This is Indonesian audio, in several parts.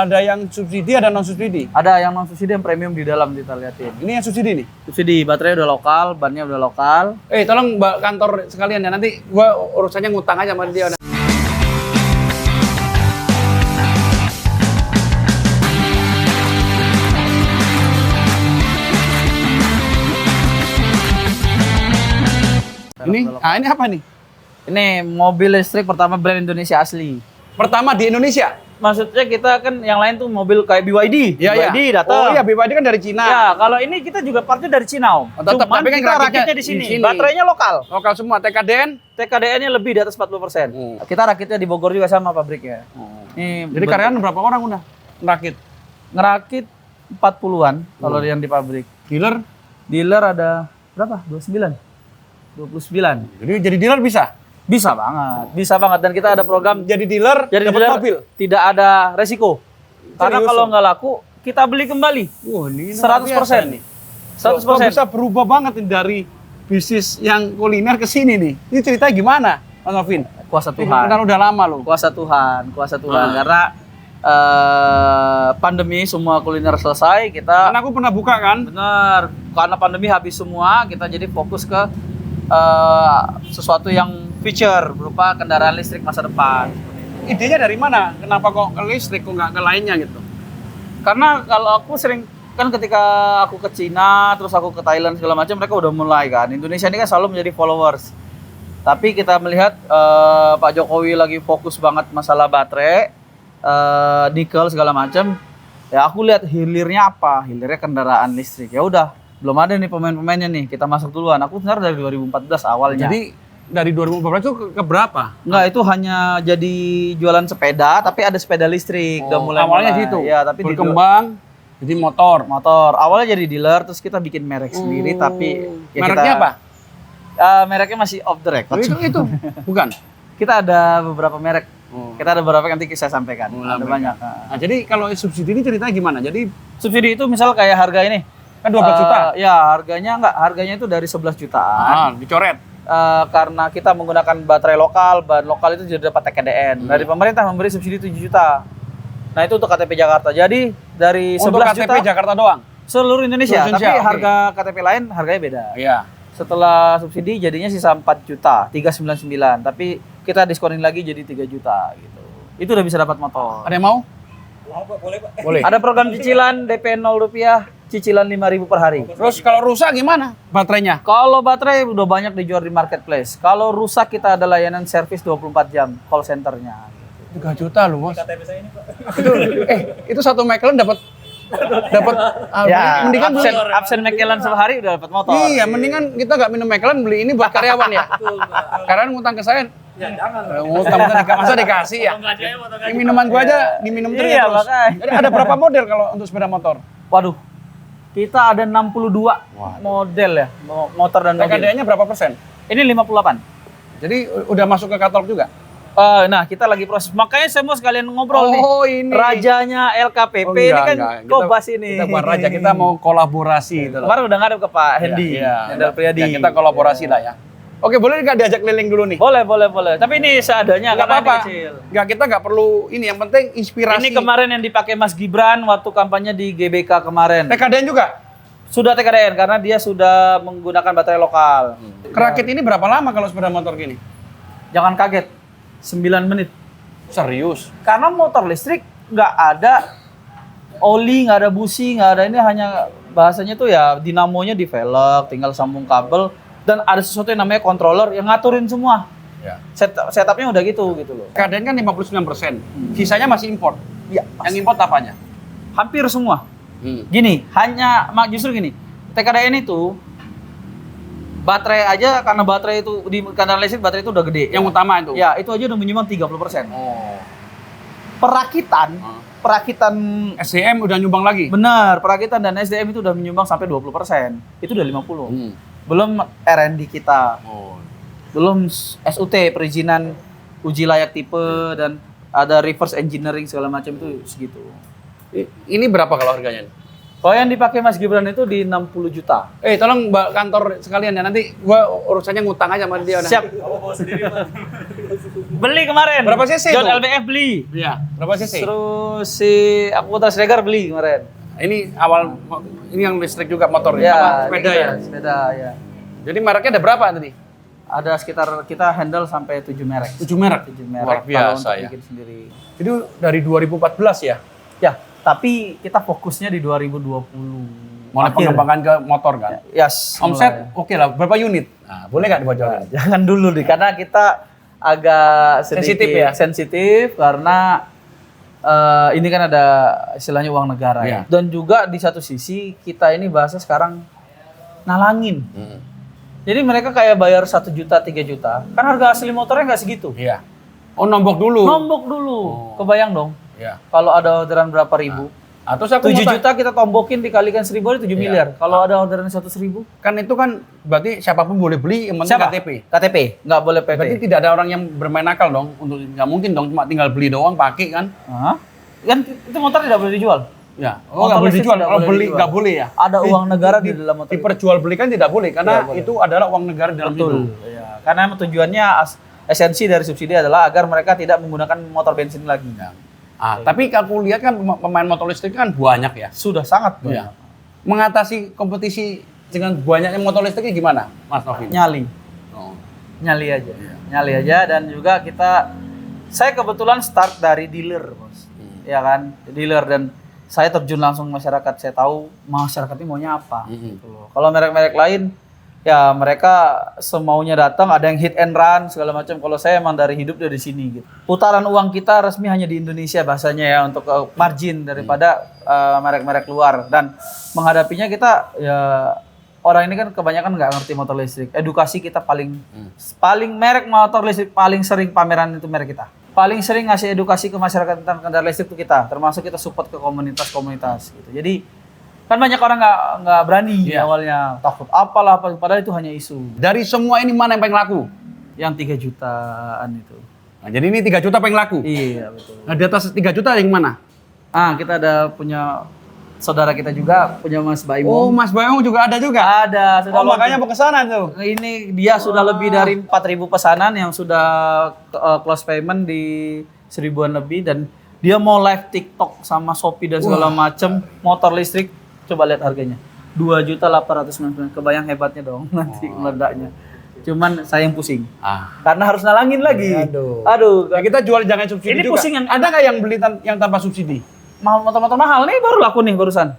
ada yang subsidi, ada non subsidi. Ada yang non subsidi, yang premium di dalam kita liatin. Ini yang subsidi nih. Subsidi, baterai udah lokal, bannya udah lokal. Tolong Mbak kantor sekalian ya, nanti gua urusannya ngutang aja sama dia. Ini apa nih? Ini mobil listrik pertama brand Indonesia asli. Pertama di Indonesia. Maksudnya kita kan yang lain tuh mobil kayak BYD. Iya, BYD datang. Oh iya, BYD kan dari Cina. Ya, kalau ini kita juga partnya dari Cina, Om. Tetap, Cuman tapi kan kita rakitnya rakitnya di sini. di sini. Baterainya lokal. Lokal semua, TKDN. TKDN-nya lebih di atas 40%. Kita rakitnya di Bogor juga sama pabriknya. Jadi karyawan berapa orang udah ngerakit? Ngerakit 40-an kalau yang di pabrik. Dealer? Dealer ada berapa? 29. Jadi dealer bisa? Bisa banget. Dan kita ada program Jadi dealer, dapat dealer mobil? tidak ada resiko. Karena Serius, kalau Om? nggak laku, kita beli kembali. Wah, ini 100%. nih. 100%. Bisa berubah banget nih dari bisnis yang kuliner ke sini nih. Ini ceritanya gimana, Mas Alvin? Kuasa Ini Tuhan. kan udah lama loh. Kuasa Tuhan. Karena pandemi semua kuliner selesai, kita Karena aku pernah buka kan. bener. Karena pandemi habis semua, kita jadi fokus ke sesuatu yang feature berupa kendaraan listrik masa depan. Idenya dari mana? Kenapa kok ke listrik, kok nggak ke lainnya gitu? Karena kalau aku sering kan ketika aku ke Cina, terus aku ke Thailand segala macam, mereka udah mulai kan. Indonesia ini kan selalu menjadi followers. Tapi kita melihat Pak Jokowi lagi fokus banget masalah baterai, nikel segala macam. Ya aku lihat hilirnya apa? Hilirnya kendaraan listrik. Ya udah, belum ada nih pemain-pemainnya nih. Kita masuk duluan. Aku sebenarnya dari 2014 awalnya. Jadi dari 2014 itu ke berapa? Enggak, itu hanya jadi jualan sepeda, tapi ada sepeda listrik. Udah mulai awalnya situ. Ya, tapi berkembang jadi motor. Awalnya jadi dealer, terus kita bikin merek sendiri, tapi ya mereknya apa? Mereknya masih off the record. Itu bukan. Kita ada beberapa merek. Kita ada beberapa nanti saya sampaikan. Ada banyak. Nah, jadi kalau subsidi ini ceritanya gimana? Jadi Subsidi itu misal kayak harga ini. kan 12 juta. Ya, harganya itu dari 11 jutaan. Dicoret. Karena kita menggunakan baterai lokal, bahan lokal itu jadi dapat TKDN. Dari pemerintah memberi subsidi 7 juta. Nah, itu untuk KTP Jakarta. Jadi dari 11 Untuk KTP juta Jakarta doang. seluruh Indonesia, Seluruh tapi Indonesia, harga KTP lain harganya beda. Iya. Setelah subsidi jadinya sisa 4 juta, 399. Tapi kita diskonin lagi jadi 3 juta gitu. Itu udah bisa dapat motor. Ada yang mau? Boleh. Ada program cicilan DP 0 rupiah, cicilan 5.000 per hari. Terus kalau rusak gimana baterainya? Kalau baterai udah banyak dijual di marketplace. Kalau rusak kita ada layanan servis 24 jam, call centernya. 3 juta loh, Bos. KTP saya ini, Pak. Itu satu McLaren dapat Ya, mendingan absen McLaren sehari udah dapat motor. Iya, mendingan kita nggak minum McLaren, beli ini buat karyawan ya. Karena ngutang ke saya. Ya jangan. Ngutang masa dikasih ya. Ini minuman gua aja diminum terus. Iya, makanya. Jadi ada berapa model kalau untuk sepeda motor? Waduh, kita ada 62 model ya, motor dan mobil. TKDN-nya berapa persen? Ini 58. Jadi udah masuk ke katalog juga? Nah, kita lagi proses. Makanya saya mau sekalian ngobrol nih. Oh, ini. Rajanya LKPP ini kan Kobas ini. Kita bukan raja, kita mau kolaborasi gitu loh. Kemarin udah ngadep ke Pak Hendy, Iya. Hendar Priyadi. Ya, kita kolaborasi lah ya. Oke, boleh nggak diajak keliling dulu nih? Boleh. Tapi ini seadanya Nggak karena ini apa-apa. kecil. Nggak, kita nggak perlu ini. Yang penting inspirasi. Ini kemarin yang dipakai Mas Gibran waktu kampanye di GBK kemarin. TKDN juga? Sudah TKDN karena dia sudah menggunakan baterai lokal. Kerakit ini berapa lama kalau sepeda motor gini? Jangan kaget, 9 menit. Serius? Karena motor listrik nggak ada oli, nggak ada busi, nggak ada ini, hanya bahasanya tuh ya dinamonya di velg, tinggal sambung kabel, dan ada sesuatu yang namanya controller yang ngaturin semua. Ya. Setupnya udah gitu loh. TKDN kan 59%, sisanya masih import. Iya. Yang import apanya? Hampir semua. Gini, justru gini, TKDN itu baterai aja, karena baterai itu di kendaraan listrik baterai itu udah gede. Yang utama itu? Ya, itu aja udah menyumbang 30%. Oh. Perakitan SDM udah nyumbang lagi? benar, perakitan dan SDM itu udah menyumbang sampai 20%. Itu udah 50. Belum R&D kita. Oh. Belum SUT, perizinan uji layak tipe, dan ada reverse engineering segala macam itu segitu. Ini berapa kalau harganya? Kalau yang dipakai Mas Gibran itu di 60 juta. Tolong Mbak kantor sekalian ya, nanti gua urusannya ngutang aja sama dia. Siap. Beli kemarin. Berapa cc John itu? LBF beli. Iya, berapa cc? Terus si Akutas Regar beli kemarin. Ini ini yang listrik juga motor Ya, sepeda ya. Sepeda ya. Jadi mereknya ada berapa tadi? Ada sekitar kita handle sampai 7 merek. 7 merek. 7 merek. Luar kalau biasa untuk ya. bikin sendiri. Itu dari 2014 ya. Ya, tapi kita fokusnya di 2020. Mulai Akhir. pengembangan ke motor kan. Yes. Omset oke lah, berapa unit? Nah, boleh nggak dibocorin? Jangan dulu nih, karena kita agak sedikit Sensitif ya? sensitif karena ini kan ada istilahnya uang negara ya. Iya. Dan juga di satu sisi kita ini bahasa sekarang nalangin. Jadi mereka kayak bayar 1 juta, 3 juta. Kan harga asli motornya nggak segitu. Iya. Oh, nombok dulu. Nombok dulu. Kebayang dong. Iya. Kalau ada orderan berapa ribu. Atau saya 7 juta kita tombokin dikalikan 1.000 ada 7 miliar. Kalau ada orderan 100.000. kan itu kan berarti siapapun boleh beli, yang penting KTP. KTP, nggak boleh PT. Berarti tidak ada orang yang bermain akal dong, untuk nggak mungkin dong cuma tinggal beli doang pakai kan? Hah? Kan itu motor tidak boleh dijual. Ya. Motor Oh, nggak boleh listrik dijual. tidak Kalau boleh beli dijual. nggak boleh ya? Ada uang negara di dalam motor. Diperjualbelikan tidak boleh karena Tidak boleh. itu adalah uang negara dalam Betul. itu. Ya. Karena tujuannya esensi dari subsidi adalah agar mereka tidak menggunakan motor bensin lagi. Ya. Tapi aku lihat kan pemain motor listrik kan banyak ya. Sudah sangat banyak. Iya. Mengatasi kompetisi dengan banyaknya motor listriknya gimana, Mas Novin? Nyali. Oh. Nyali aja. Nyali aja dan juga saya kebetulan start dari dealer, Bos. Ya kan? Dealer dan saya terjun langsung masyarakat. Saya tahu masyarakat ini maunya apa gitu loh. Kalau merek-merek lain ya mereka semaunya datang, ada yang hit and run segala macam. Kalau saya emang dari hidup dari sini gitu. Putaran uang kita resmi hanya di Indonesia bahasanya ya untuk margin daripada merek-merek luar, dan menghadapinya kita ya orang ini kan kebanyakan nggak ngerti motor listrik. Edukasi kita paling merek motor listrik paling sering pameran itu merek kita. Paling sering ngasih edukasi ke masyarakat tentang kendaraan listrik itu kita, termasuk kita support ke komunitas-komunitas gitu. Jadi kan banyak orang nggak berani awalnya, takut apalah, padahal itu hanya isu. Dari semua ini mana yang paling laku? Yang 3 jutaan itu. Nah, jadi ini 3 juta paling laku. Iya betul. Nah, di atas 3 juta yang mana? Kita ada punya saudara kita juga, punya Mas Baimong. Oh, Mas Bayong juga ada juga. Ada, sudah Makanya mau ke sana tuh. Ini dia sudah lebih dari 4.000 pesanan yang sudah close payment di 1.000-an lebih, dan dia mau live TikTok sama Shopee dan segala macam motor listrik. Coba lihat harganya. 2.899.000. Kebayang hebatnya dong nanti meledaknya. Cuman saya yang pusing. Karena harus nalangin lagi. Aduh. Ya, kita jual jangan subsidi Ini juga. pusing yang- Ada nggak yang beli yang tanpa subsidi? Motor-motor mahal nih baru laku nih barusan.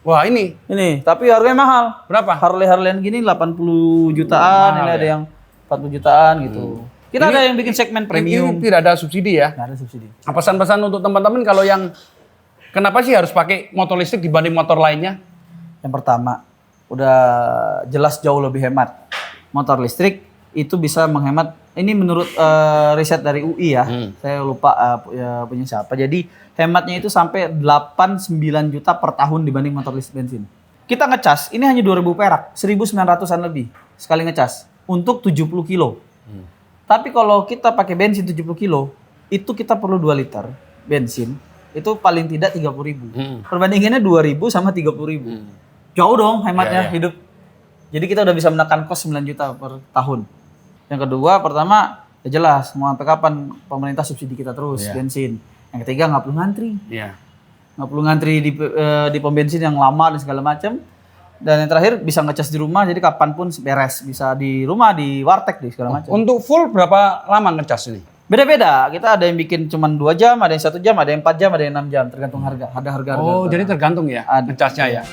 Wah, ini Ini, tapi harganya mahal. berapa? Harley-Harleyan gini 80 jutaan, Mahal ini ada ya? yang 40 jutaan gitu. Kita ada yang bikin segmen premium. Ini tidak ada subsidi ya. Nggak ada subsidi. Nah, pesan-pesan untuk teman-teman kalau yang kenapa sih harus pakai motor listrik dibanding motor lainnya? Yang pertama, udah jelas jauh lebih hemat. Motor listrik itu bisa menghemat, ini menurut riset dari UI ya, saya lupa punya siapa. Jadi hematnya itu sampai 8-9 juta per tahun dibanding motor listrik bensin. Kita ngecas, ini hanya 2.000 perak, 1.900-an lebih sekali ngecas untuk 70 kilo. Tapi kalau kita pakai bensin 70 kilo, itu kita perlu 2 liter bensin, itu paling tidak 30.000. Perbandingannya 2.000 sama 30.000. Jauh dong hematnya hidup. Jadi kita udah bisa menekan kos 9 juta per tahun. Yang kedua, pertama, ya jelas mau sampai kapan pemerintah subsidi kita terus bensin. Yang ketiga, nggak perlu ngantri. Iya. Nggak perlu ngantri di pom bensin yang lama dan segala macam. Dan yang terakhir bisa ngecas di rumah, jadi kapanpun beres, bisa di rumah, di warteg, di segala macam. Untuk full berapa lama ngecas ini? Beda-beda, kita ada yang bikin cuma 2 jam, ada yang 1 jam, ada yang 4 jam, ada yang 6 jam, tergantung harga. Ada harga. Oh, jadi tergantung ya ngecasnya ya.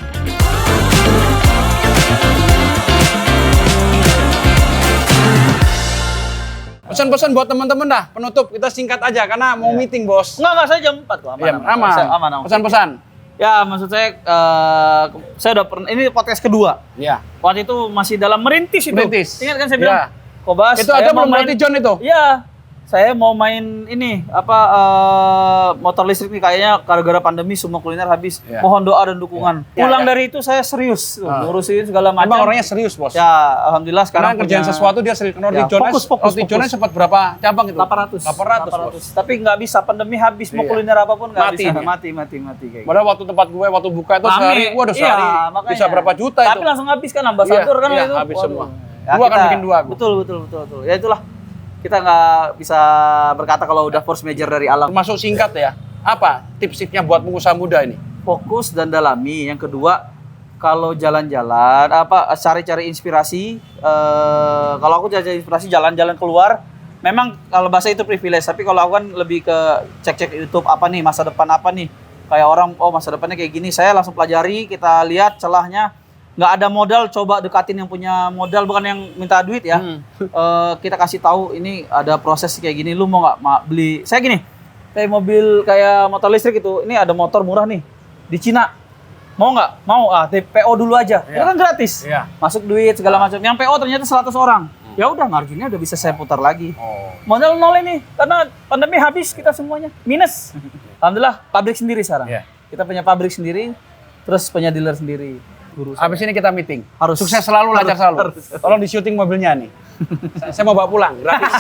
Pesan-pesan buat teman-teman dah, penutup kita singkat aja karena mau meeting, Bos. Enggak, saya jam 4 kok, aman. Iya, aman. Aman. Pesan-pesan. Ya, maksud saya udah pernah, ini podcast kedua. Iya. Waktu itu masih dalam merintis itu. Merintis. Ingat kan saya Iya. bilang, Kobas, Itu saya aja mau belum main- berarti John itu. Iya. Saya mau main ini motor listrik nih, kayaknya gara-gara pandemi semua kuliner habis. Ya. Mohon doa dan dukungan. Ya, Pulang ya. dari itu saya serius ngurusin segala macam. Emang orangnya serius, Bos. Ya, alhamdulillah sekarang Karena kerjaan sesuatu dia sering kenal Ya, di Jones. fokus. Roti Jones sempat berapa cabang itu? 800. 800, Bos. Tapi nggak bisa, pandemi habis, mau Iya. kuliner apapun nggak Mati bisa. dia. Mati kayak gitu. Padahal waktu tempat gue waktu buka itu Rame. sehari, waduh sehari Iya, makanya. bisa berapa juta Tapi itu. langsung habis kan, ambasador kan Iya, itu. habis Waduh. semua. Ya, Dua kan bikin dua aku. Betul. Ya itulah. Kita nggak bisa berkata kalau udah force major dari alam. Termasuk singkat ya. Apa tips-tipsnya buat pengusaha muda ini? Fokus dan dalami. Yang kedua, kalau jalan-jalan, cari-cari inspirasi. Kalau aku cari inspirasi jalan-jalan keluar. Memang kalau bahasa itu privilege, tapi kalau aku kan lebih ke cek-cek YouTube apa nih, masa depan apa nih. Kayak orang, oh masa depannya kayak gini. Saya langsung pelajari, kita lihat celahnya. Nggak ada modal, coba dekatin yang punya modal, bukan yang minta duit ya. Kita kasih tahu ini ada proses kayak gini, lu mau nggak beli? Saya gini, kayak mobil, kayak motor listrik itu, ini ada motor murah nih di Cina. Mau nggak? Mau, PO dulu aja. Itu kan gratis. Iya. Masuk duit segala macam. Yang PO ternyata 100 orang. Ya udah, marginnya udah bisa saya putar lagi. Modal nol ini, karena pandemi habis kita semuanya minus. Alhamdulillah pabrik sendiri sekarang. Iya. Kita punya pabrik sendiri, terus punya dealer sendiri. Habis ini kita meeting. Harus. Sukses selalu, lancar selalu. Harus. Tolong di syuting mobilnya nih. Saya mau bawa pulang, gratis.